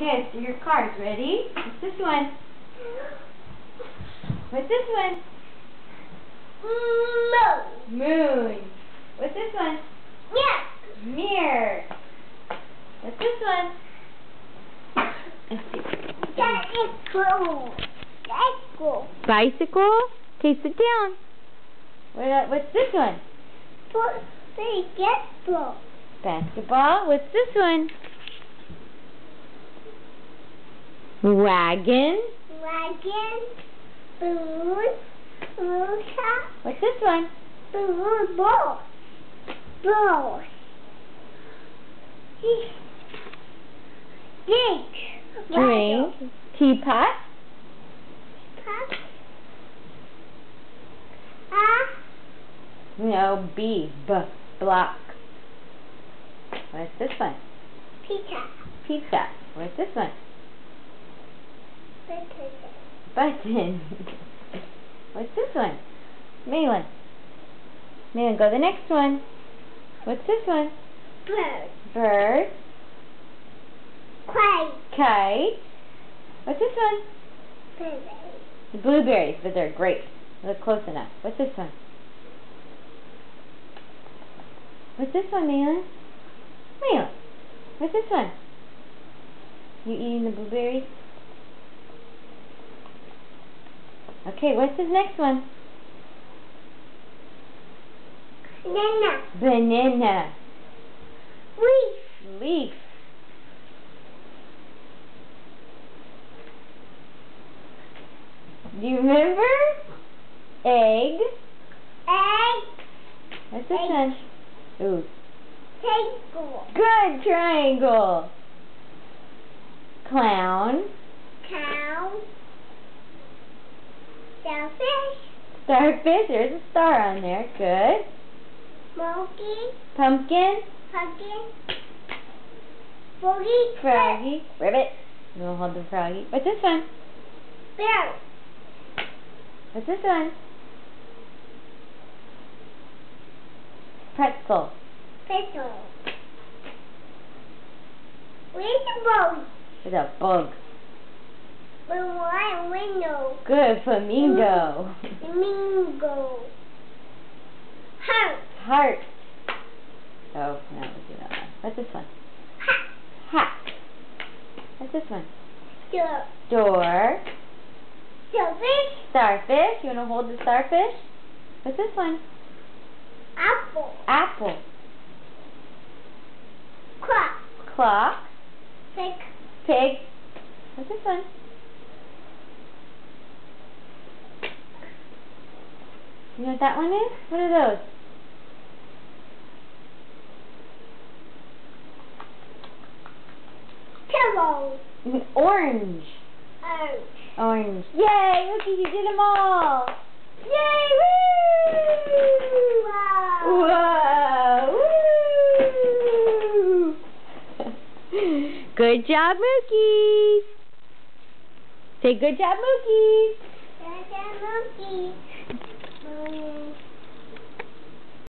Okay, let's do your cards. Ready? What's this one? What's this one? Moon. Moon. What's this one? Yeah. Mirror. What's this one? Let's see. Bicycle. Bicycle. Bicycle? Okay, sit down. What's this one? Basketball. Basketball. What's this one? Wagon. Wagon. Balloon. Balloon top. What's this one? Balloon ball. Ball. Drink. Teapot. Cup. No, block. What's this one? Pizza. Pizza. What's this one? Button. Button. What's this one? Malin. Malin, go to the next one. What's this one? Bird. Bird. Kite. Kite. What's this one? Blueberry. The blueberries, but they're grapes. Look close enough. What's this one? What's this one, Malin? Malin. What's this one? You eating the blueberries? Okay, what's this next one? Banana. Banana. Leaf. Leaf. Do you remember? Egg. Egg. What's this Egg. one? Ooh. Table. Good, triangle. Clown. Cow. Starfish. Starfish. There's a star on there. Good. Monkey. Pumpkin. Pumpkin. Froggy. Froggy. Ribbit. You want to hold the froggy? What's this one? Bear. What's this one? Pretzel. Pencil. Where's the bug? There's a bug. One window. Good. Flamingo. Flamingo. Heart. Heart. Oh, no, we'll do that one. What's this one? Hat. Hat. What's this one? Door. Door. Starfish. Starfish. You want to hold the starfish? What's this one? Apple. Apple. Clock. Clock. Pig. Pig. What's this one? You know what that one is? What are those? Pillow. Orange. Orange. Orange. Yay! Look, you did them all. Yay! Woo! Wow. Whoa! Woo! Good job, Mookies. Say good job, Mookies. There's a monkey.